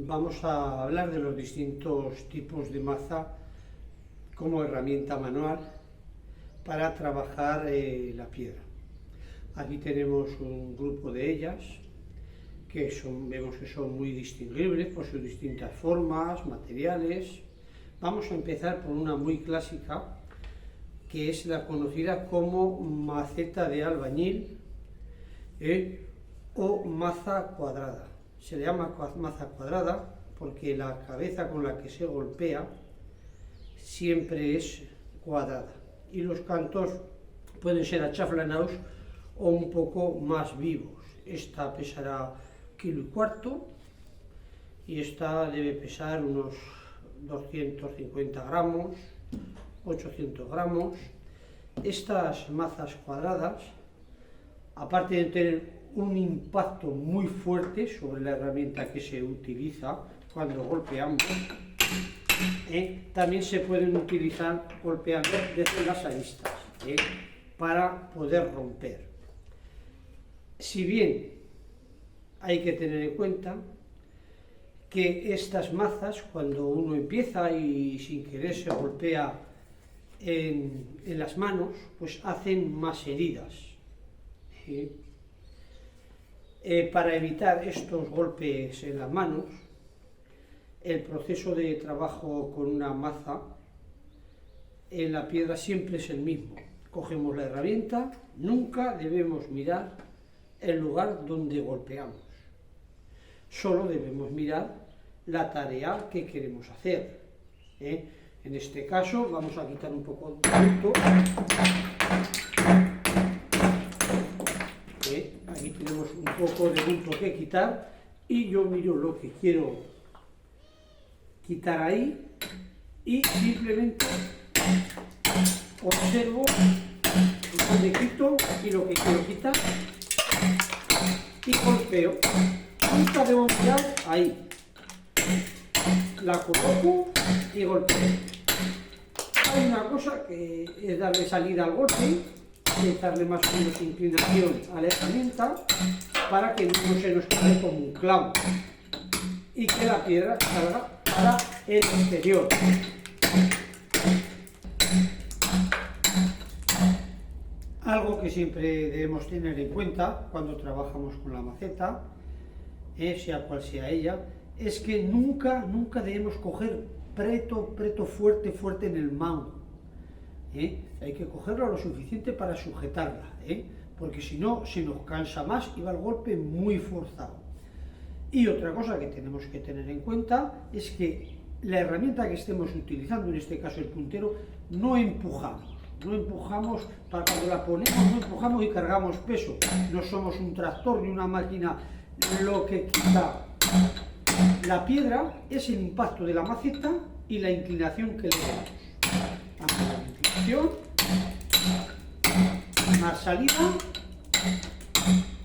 vamos a hablar de los distintos tipos de maza como herramienta manual para trabajar la piedra. Aquí tenemos un grupo de ellas que vemos que son muy distinguibles por sus distintas formas, materiales. Vamos a empezar por una muy clásica, que es la conocida como maceta de albañil o maza cuadrada. Se le llama maza cuadrada porque la cabeza con la que se golpea siempre es cuadrada y los cantos pueden ser achaflanados o un poco más vivos. Esta pesará 1,25 kg y esta debe pesar unos 250 gramos, 800 gramos. Estas mazas cuadradas, aparte de tener un impacto muy fuerte sobre la herramienta que se utiliza cuando golpeamos, también se pueden utilizar golpeando desde las aristas para poder romper. Si bien hay que tener en cuenta que estas mazas, cuando uno empieza y sin querer se golpea en las manos, pues hacen más heridas. Para evitar estos golpes en las manos, el proceso de trabajo con una maza en la piedra siempre es el mismo. Cogemos la herramienta, nunca debemos mirar el lugar donde golpeamos. Solo debemos mirar la tarea que queremos hacer. En este caso vamos a quitar un poco de bulto. Aquí tenemos un poco de bulto que quitar y yo miro lo que quiero quitar ahí y simplemente observo dónde quito y lo que quiero quitar y golpeo. Nunca debo mirar ahí. La coloco y golpeo. Hay una cosa que es darle salida al golpe, es darle más o menos inclinación a la herramienta para que no se nos quede como un clavo y que la piedra salga para el exterior. Algo que siempre debemos tener en cuenta cuando trabajamos con la maceta, sea cual sea ella, es que nunca debemos coger preto fuerte en el mango. Hay que cogerlo lo suficiente para sujetarla, porque si no se nos cansa más y va el golpe muy forzado. Y otra cosa que tenemos que tener en cuenta es que la herramienta que estemos utilizando, en este caso el puntero, no empujamos para cuando la ponemos, no empujamos y cargamos peso. No somos un tractor ni una máquina. Lo que quita la piedra es el impacto de la maceta y la inclinación que le damos. La inclinación, más salida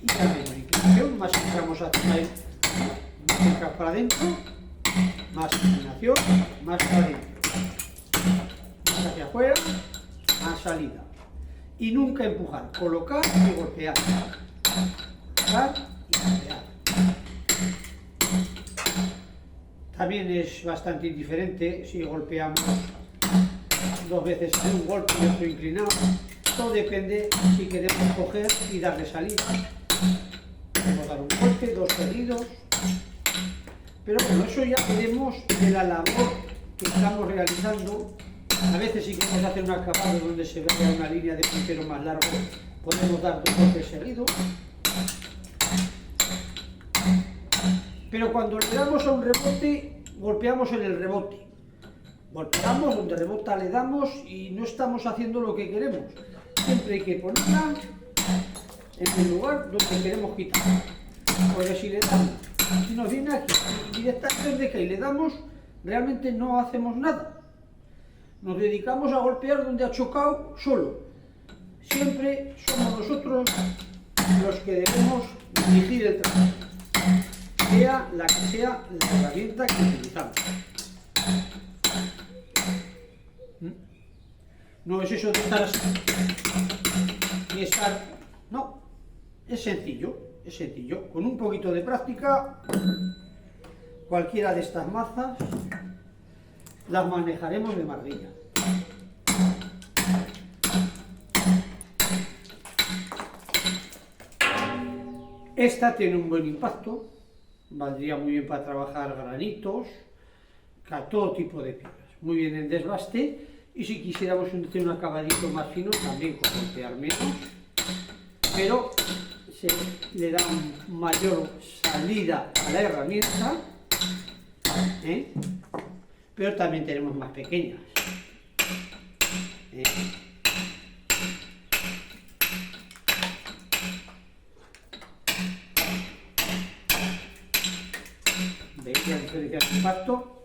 y también la inclinación, más entramos para adentro, más inclinación, más para adentro, más hacia afuera, más salida. Y nunca empujar, colocar y golpear. Colocar y golpear. También es bastante indiferente si golpeamos dos veces en un golpe y otro inclinado. Todo depende si queremos coger y darle salida. Podemos dar un golpe, dos seguidos. Pero bueno, eso ya veremos de la labor que estamos realizando. A veces si queremos hacer un acabado donde se vea una línea de puntero más largo, podemos dar dos golpes seguidos. Pero cuando le damos a un rebote, golpeamos en el rebote. Golpeamos donde rebota, le damos y no estamos haciendo lo que queremos. Siempre hay que ponerla en el lugar donde queremos quitar. Porque si le damos, si nos viene aquí directamente de que y le damos, realmente no hacemos nada. Nos dedicamos a golpear donde ha chocado solo. Siempre somos nosotros los que debemos dirigir el trabajo, sea la que sea la herramienta que utilizamos. No es eso de estar así, ni estar... No, es sencillo. Con un poquito de práctica cualquiera de estas mazas las manejaremos de maravilla. Esta tiene un buen impacto, valdría muy bien para trabajar granitos, todo tipo de piedras, muy bien en desbaste, y si quisiéramos hacer un acabadito más fino también con golpear menos, pero se le da mayor salida a la herramienta, pero también tenemos más pequeñas. ¿Veis la diferencia de impacto?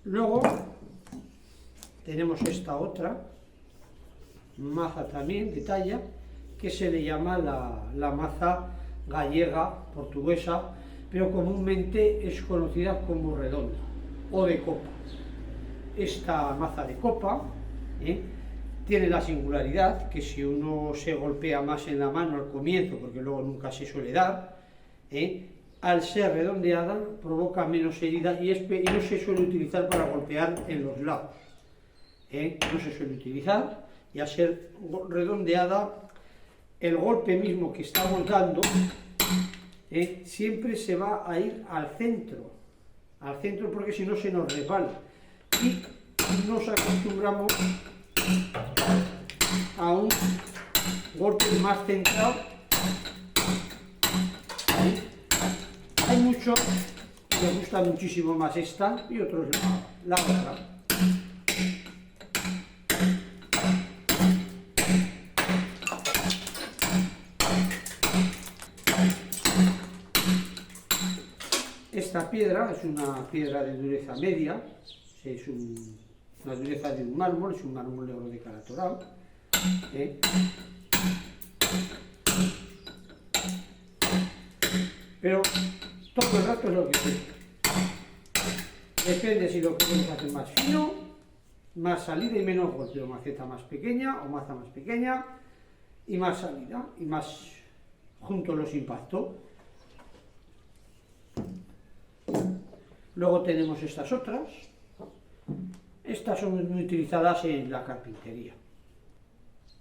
Luego tenemos esta otra maza también de talla que se le llama la maza gallega portuguesa, pero comúnmente es conocida como redonda o de copa. Esta maza de copa tiene la singularidad que si uno se golpea más en la mano al comienzo, porque luego nunca se suele dar, al ser redondeada provoca menos herida y no se suele utilizar para golpear en los lados. No se suele utilizar, y al ser redondeada, el golpe mismo que estamos dando siempre se va a ir al centro porque si no se nos resbala. Y nos acostumbramos a un golpe más centrado. Hay muchos que les gusta muchísimo más esta y otros la otra. Esta piedra es una piedra de dureza media, es una dureza de un mármol, es un mármol negro de Calatorao. Pero todo el rato es lo que quiero. Depende si lo queremos hacer más fino, más salida y menos golpe, o maceta más pequeña o maza más pequeña y más salida y más juntos los impactos. Luego tenemos estas otras. Estas son muy utilizadas en la carpintería.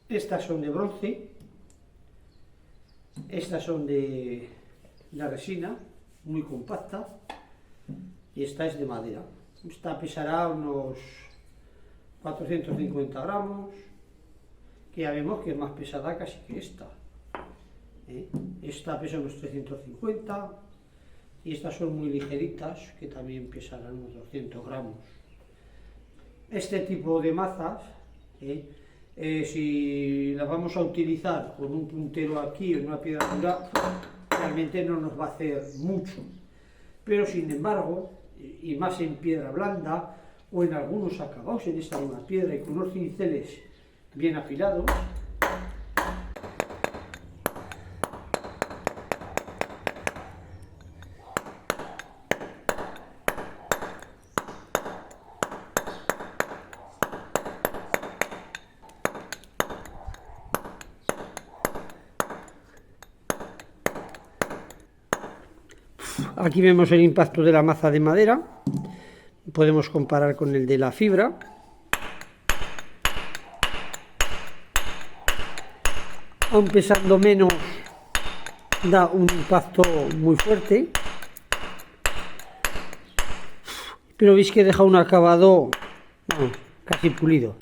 Estas son de bronce. Estas son de la resina, muy compacta. Y esta es de madera. Esta pesará unos 450 gramos, que ya vemos que es más pesada casi que esta. Esta pesa unos 350 y estas son muy ligeritas, que también pesarán unos 200 gramos. Este tipo de mazas, si las vamos a utilizar con un puntero aquí o en una piedra dura, realmente no nos va a hacer mucho. Pero sin embargo, y más en piedra blanda o en algunos acabados en esta misma piedra y con unos cinceles bien afilados, aquí vemos el impacto de la maza de madera, podemos comparar con el de la fibra. Aun pesando menos, da un impacto muy fuerte, pero veis que deja un acabado casi pulido.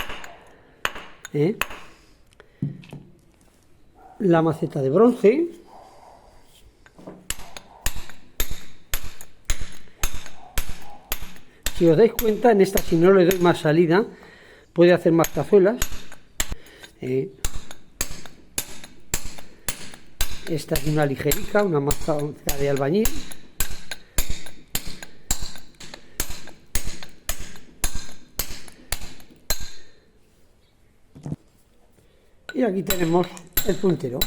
La maceta de bronce. Si os dais cuenta, en esta, si no le doy más salida, puede hacer más cazuelas. Esta es una ligerica, una maza de albañil. Y aquí tenemos el puntero.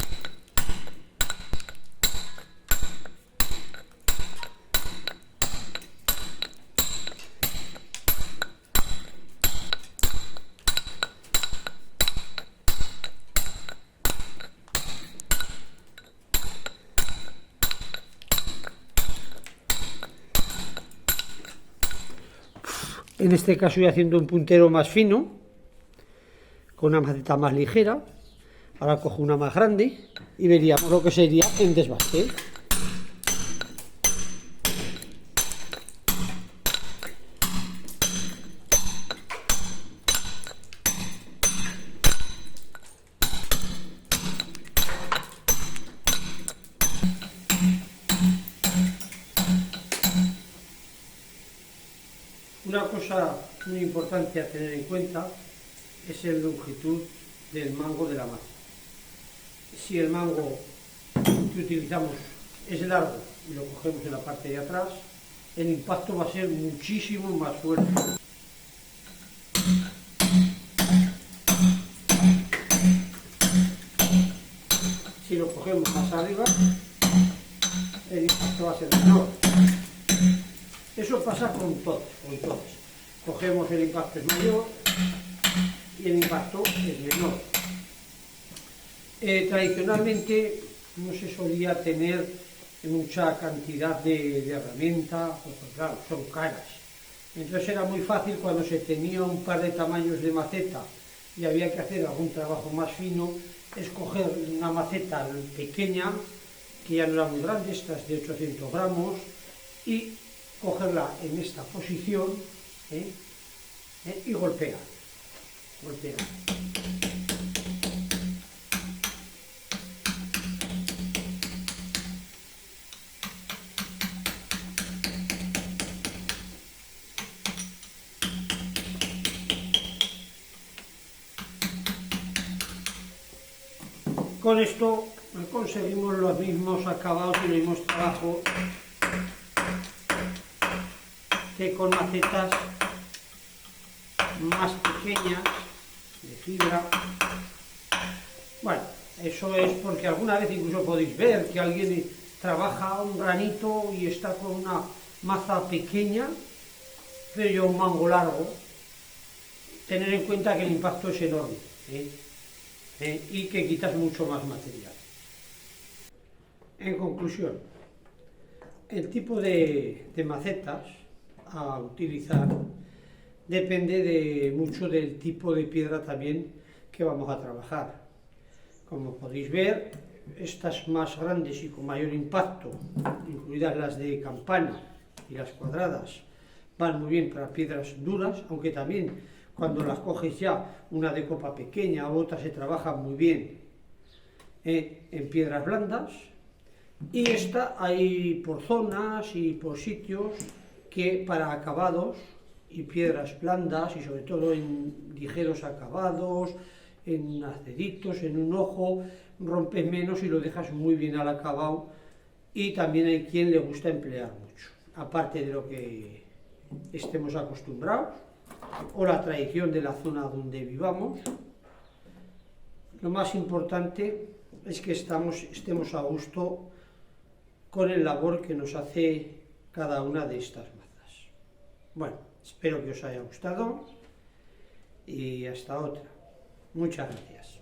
En este caso estoy haciendo un puntero más fino, con una maceta más ligera. Ahora cojo una más grande y veríamos lo que sería el desbaste. Una cosa muy importante a tener en cuenta es la longitud del mango de la masa. Si el mango que utilizamos es largo y lo cogemos en la parte de atrás, el impacto va a ser muchísimo más fuerte. Si lo cogemos más arriba, el impacto va a ser menor. Eso pasa con todos. Cogemos, el impacto es mayor y el impacto es menor. Tradicionalmente no se solía tener mucha cantidad de herramientas, porque claro, son caras. Entonces era muy fácil cuando se tenía un par de tamaños de maceta y había que hacer algún trabajo más fino, escoger una maceta pequeña, que ya no era muy grande, estas de 800 gramos, y cogerla en esta posición y golpear. Con esto conseguimos los mismos acabados y el mismo trabajo que con macetas más pequeñas, de fibra. Bueno, eso es porque alguna vez incluso podéis ver que alguien trabaja un granito y está con una maza pequeña, pero yo un mango largo. Tener en cuenta que el impacto es enorme y que quitas mucho más material. En conclusión, el tipo de macetas a utilizar depende mucho del tipo de piedra también que vamos a trabajar. Como podéis ver, estas más grandes y con mayor impacto, incluidas las de campana y las cuadradas, van muy bien para piedras duras, aunque también cuando las coges ya, una de copa pequeña u otra, se trabaja muy bien en piedras blandas. Y esta hay por zonas y por sitios que para acabados y piedras blandas, y sobre todo en ligeros acabados, en aceritos, en un ojo, rompes menos y lo dejas muy bien al acabado. Y también hay quien le gusta emplear mucho, aparte de lo que estemos acostumbrados o la tradición de la zona donde vivamos. Lo más importante es que estemos a gusto con el labor que nos hace cada una de estas mazas. Bueno, espero que os haya gustado y hasta otra. Muchas gracias.